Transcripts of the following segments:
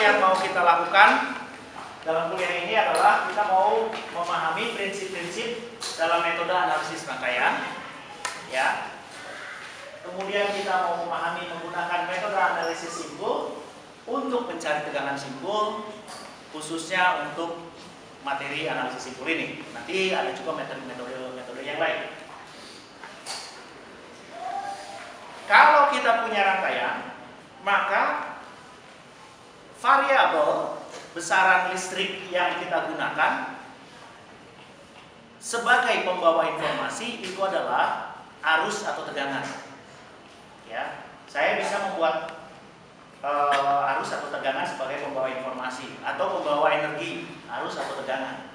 yang mau kita lakukan dalam kuliah ini adalah kita mau memahami prinsip-prinsip dalam metode analisis rangkaian, ya. Kemudian kita mau memahami menggunakan metode analisis simpul untuk mencari tegangan simpul, khususnya untuk materi analisis simpul ini. Nanti ada juga metode yang lain. Kalau kita punya rangkaian, maka variabel besaran listrik yang kita gunakan sebagai pembawa informasi itu adalah arus atau tegangan. Ya, saya bisa membuat arus atau tegangan sebagai pembawa informasi atau pembawa energi, arus atau tegangan.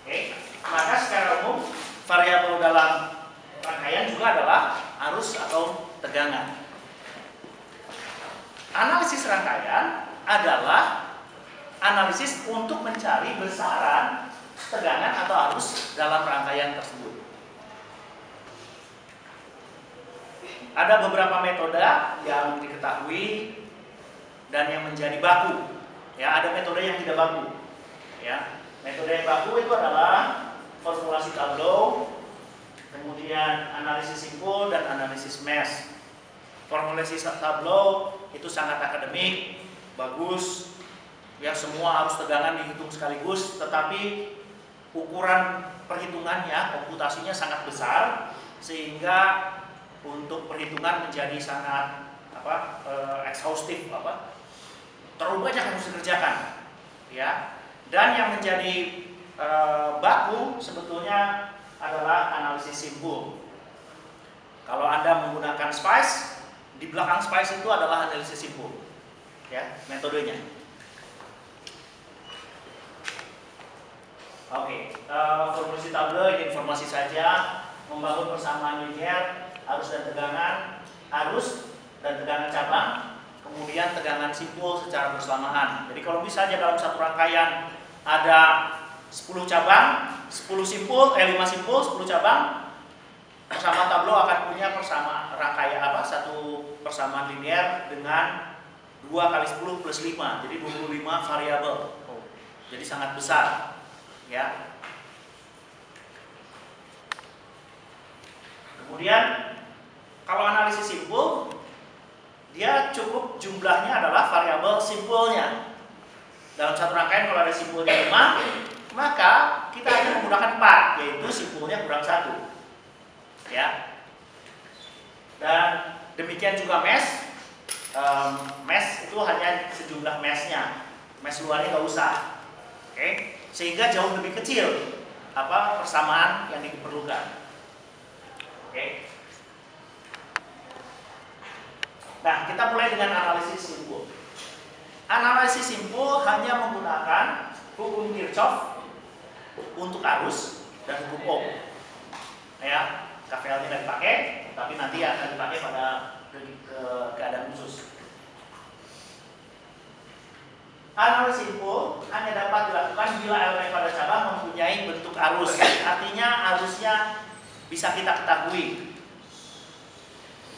Oke, maka secara umum variabel dalam rangkaian juga adalah arus atau tegangan. Analisis rangkaian adalah analisis untuk mencari besaran tegangan atau arus dalam rangkaian tersebut. Ada beberapa metode yang diketahui dan yang menjadi baku. Ya, ada metode yang tidak baku. Ya, metode yang baku itu adalah formulasi tableau, kemudian analisis simpul dan analisis mesh. Formulasi tableau itu sangat akademik, bagus, ya semua arus tegangan dihitung sekaligus, tetapi ukuran perhitungannya, komputasinya sangat besar, sehingga untuk perhitungan menjadi sangat exhaustif, terlalu banyak yang harus dikerjakan, ya. Dan yang menjadi baku sebetulnya adalah analisis simpul. Kalau Anda menggunakan SPICE, di belakang SPICE itu adalah analisis simpul, ya, metodenya. Oke, formulasi tableau ini informasi saja, membangun persamaan linear, arus dan tegangan cabang, kemudian tegangan simpul secara bersamaan. Jadi kalau misalnya dalam satu rangkaian ada 10 cabang, 5 simpul, 10 cabang, persamaan tableau akan punya persamaan rangkaian satu persamaan linear dengan 2 kali 10 plus 5, jadi 25 variabel. Jadi sangat besar, ya. Kemudian kalau analisis simpul, dia cukup jumlahnya adalah variabel simpulnya. Dalam satu rangkaian kalau ada simpulnya 5, maka kita hanya menggunakan 4, yaitu simpulnya kurang 1. Ya. Dan demikian juga mesh. Mesh itu hanya sejumlah meshnya. Mesh luarnya nggak usah. Oke. Sehingga jauh lebih kecil persamaan yang diperlukan. Oke. Nah, kita mulai dengan analisis simpul. Analisis simpul hanya menggunakan hukum Kirchhoff untuk arus dan hukum Ohm. Ya, KVL tidak dipakai, tapi nanti akan dipakai pada keadaan khusus. Analisis simpul hanya dapat dilakukan bila elemen pada cabang mempunyai bentuk arus. Artinya arusnya bisa kita ketahui.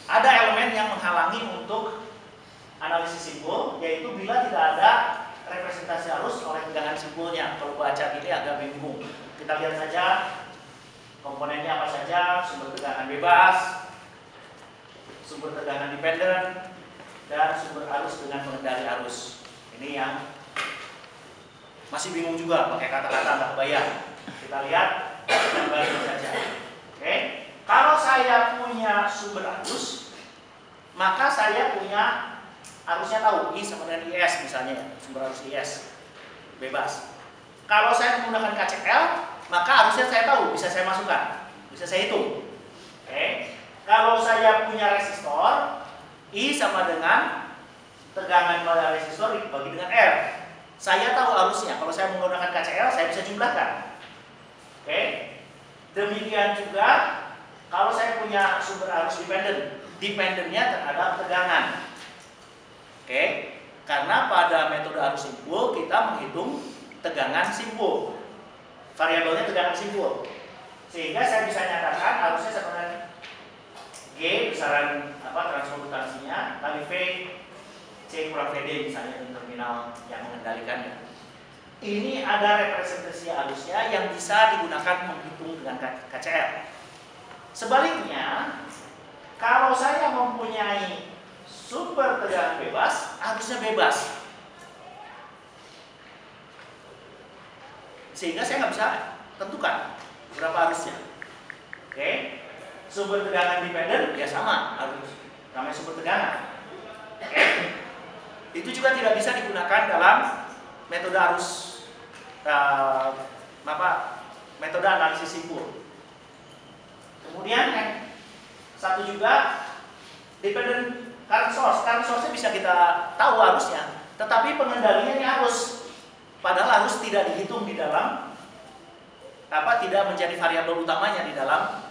Ada elemen yang menghalangi untuk analisis simpul, yaitu bila tidak ada representasi arus oleh tegangan simpulnya. Kalau baca gini agak bingung. Kita lihat saja komponennya apa saja: sumber tegangan bebas, sumber tegangan dependen, dan sumber arus dengan pengendali arus. Ini yang masih bingung juga, pakai kata-kata nggak kebayang. Kita lihat gambarnya saja. Oke. Kalau saya punya sumber arus, maka saya punya arusnya tahu, I sama dengan IS misalnya, sumber arus IS bebas. Kalau saya menggunakan KCL, maka arusnya saya tahu, bisa saya masukkan, bisa saya hitung. Oke. Kalau saya punya resistor, I sama dengan tegangan pada resistor dibagi dengan R. Saya tahu arusnya. Kalau saya menggunakan KCL, saya bisa jumlahkan. Oke. Demikian juga kalau saya punya sumber arus dependen, dependennya terhadap tegangan. Oke. Karena pada metode arus simpul kita menghitung tegangan simpul. Variabelnya tegangan simpul. Sehingga saya bisa nyatakan arusnya sama dengan G besaran transkondutansinya kali V C kurang VD misalnya di terminal yang mengendalikannya. Ini ada representasi arusnya yang bisa digunakan menghitung dengan KCL. Sebaliknya, kalau saya mempunyai sumber tegangan bebas, arusnya bebas. Sehingga saya nggak bisa tentukan berapa arusnya. Oke, sumber tegangan dependen ya sama, arus namanya sumber tegangan. Oke, itu juga tidak bisa digunakan dalam metode arus metode analisis simpul. Kemudian yang satu juga dependent current source. Current source-nya bisa kita tahu arusnya, tetapi pengendalinya ini arus. Padahal arus tidak dihitung di dalam tidak menjadi variabel utamanya di dalam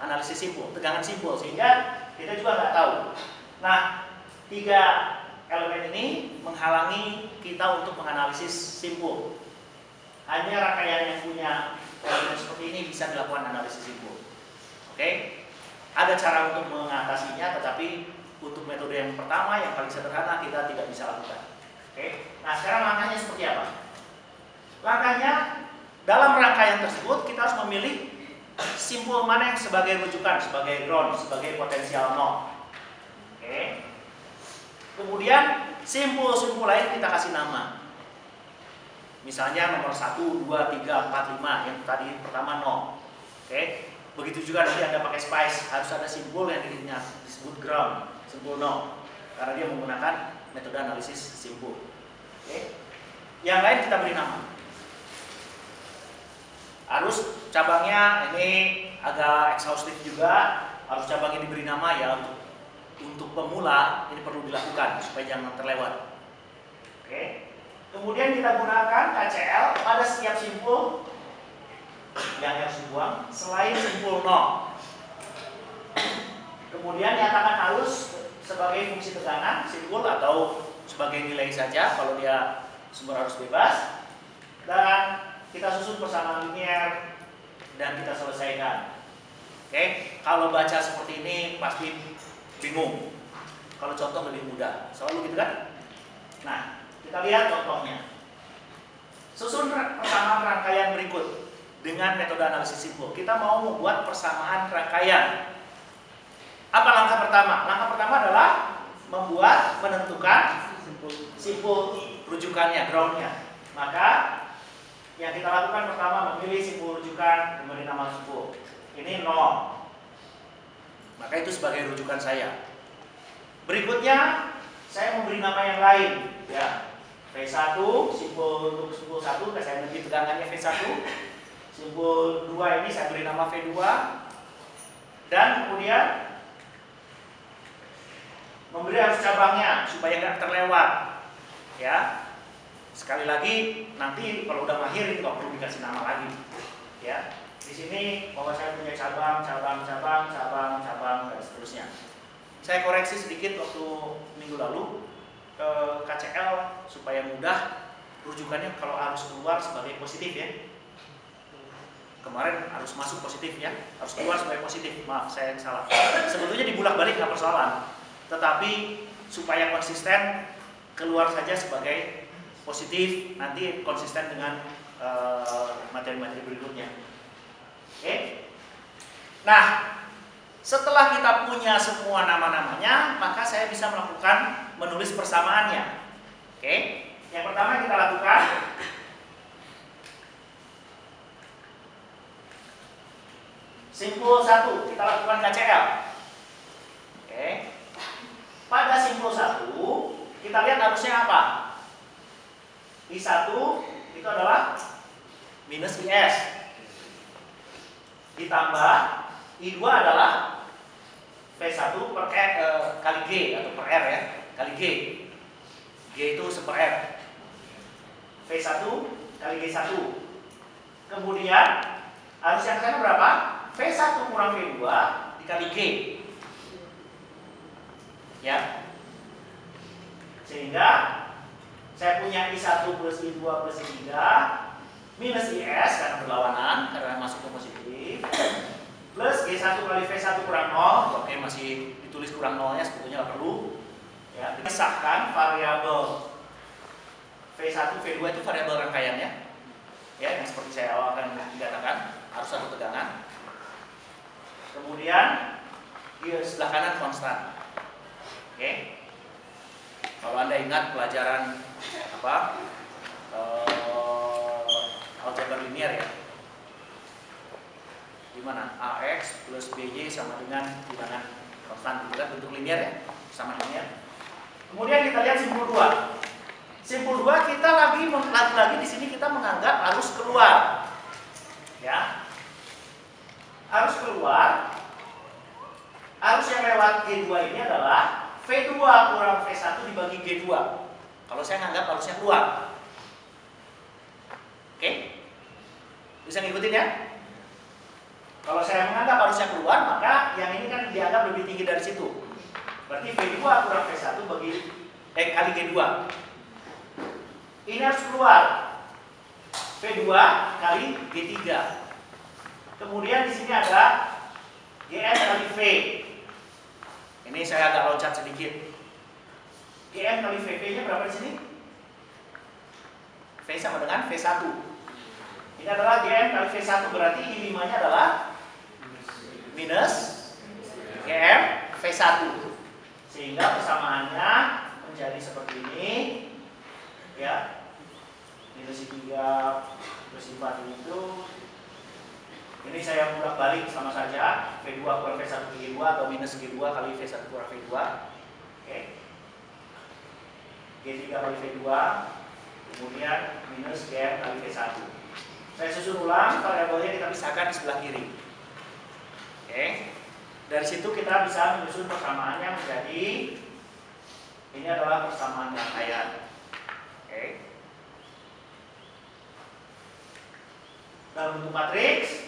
analisis simpul, tegangan simpul, sehingga kita juga nggak tahu. Nah, 3 elemen ini menghalangi kita untuk menganalisis simpul. Hanya rangkaian yang punya elemen seperti ini bisa dilakukan analisis simpul. Oke, ada cara untuk mengatasinya, tetapi untuk metode yang pertama yang paling sederhana kita tidak bisa lakukan. Oke, nah sekarang langkahnya seperti apa? Langkahnya dalam rangkaian tersebut kita harus memilih simpul mana yang sebagai rujukan, sebagai ground, sebagai potensial nol. Oke. Kemudian simpul-simpul lain kita kasih nama. Misalnya nomor 1, 2, 3, 4, 5 yang tadi pertama 0. Oke. Begitu juga nanti Anda pakai spice, harus ada simpul yang disebut ground, simpul 0. Karena dia menggunakan metode analisis simpul. Oke. Yang lain kita beri nama. Arus cabangnya ini agak exhaustif juga. Arus cabangnya diberi nama ya untuk pemula ini perlu dilakukan supaya jangan terlewat. Oke. Kemudian kita gunakan KCL pada setiap simpul yang harus dibuang selain simpul 0. Kemudian nyatakan arus sebagai fungsi tegangan simpul atau sebagai nilai saja kalau dia sumber arus bebas, dan kita susun persamaan linier dan kita selesaikan. Oke. Kalau baca seperti ini pasti bingung. Kalau contoh lebih mudah, selalu gitu kan? Nah, kita lihat contohnya. Susun persamaan rangkaian berikut dengan metode analisis simpul. Kita mau membuat persamaan rangkaian. Apa langkah pertama? Langkah pertama adalah menentukan simpul rujukannya, groundnya. Maka yang kita lakukan pertama memilih simpul rujukan, memberi nama simpul. Ini 0. Maka itu sebagai rujukan saya. Berikutnya saya memberi nama yang lain, ya. V1, simpul untuk simpul 1, saya beri tegangannya V1. Simpul 2 ini saya beri nama V2. Dan kemudian memberi arus cabangnya supaya nggak terlewat, ya. Sekali lagi nanti kalau udah mahir nggak perlu dikasih nama lagi, ya. Di sini bahwa saya punya cabang, dan seterusnya. Saya koreksi sedikit waktu minggu lalu ke KCL supaya mudah rujukannya kalau arus keluar sebagai positif ya. Kemarin arus masuk positif ya, arus keluar sebagai positif. Maaf, saya yang salah. Sebetulnya dibulak-balik nggak persoalan, tetapi supaya konsisten keluar saja sebagai positif, nanti konsisten dengan materi-materi berikutnya. Oke. Nah, setelah kita punya semua nama-namanya, maka saya bisa melakukan menulis persamaannya. Oke. Yang pertama kita lakukan simpul 1, kita lakukan KCL. Oke. Pada simpul 1, kita lihat arusnya apa? I1 itu adalah minus IS. Ditambah I2 adalah V1 per R, kali G atau per R ya, kali G. G itu seper R. V1 kali G1. Kemudian arus yang sana berapa? V1 kurang V2 dikali G. Ya. Sehingga saya punya I1 plus I2 plus I3 minus IS karena berlawanan, karena masuk ke positif, plus G1 kali V1 kurang 0. Oke, masih ditulis kurang 0-nya, sebetulnya nggak perlu, ya. pisahkan variabel V1, V2 itu variabel rangkaiannya, ya, yang seperti saya awal akan dikatakan harus satu tegangan. Kemudian di sebelah kanan konstan. Oke. Kalau Anda ingat pelajaran apa? Aljabar linier ya. Di mana AX plus BY sama dengan bilangan konstan, itu kan bentuk linier ya, sama linier. Kemudian kita lihat simpul 2. Simpul 2 kita lagi di sini kita menganggap arus keluar. Ya. Arus keluar. Arus yang lewat G2 ini adalah V2 kurang V1 dibagi G2. Kalau saya nganggap arusnya keluar. Oke? Bisa ngikutin ya? Kalau saya menganggap arusnya keluar, maka yang ini kan dianggap lebih tinggi dari situ. Berarti V2 kurang V1 kali G2. Ini harus keluar. V2 kali G3. Kemudian di sini ada GM kali V. Ini saya agak loncat sedikit. GM kali VV-nya berapa di sini? V sama dengan V1. Ini adalah GM kali V1, berarti I5-nya adalah minus GM V1. Sehingga persamaannya menjadi seperti ini. Ya. Minus I3 plus I4 itu. Ini saya bolak balik sama saja, V2 kurang V1 G2 atau minus G2 kali V1 kurang V2. Oke. G3 kali V2, kemudian minus GM kali V1. Saya susun ulang, variabelnya kita pisahkan di sebelah kiri. Oke. Dari situ kita bisa menyusun persamaannya menjadi, ini adalah persamaan rangkaian. Oke. Dalam bentuk matriks,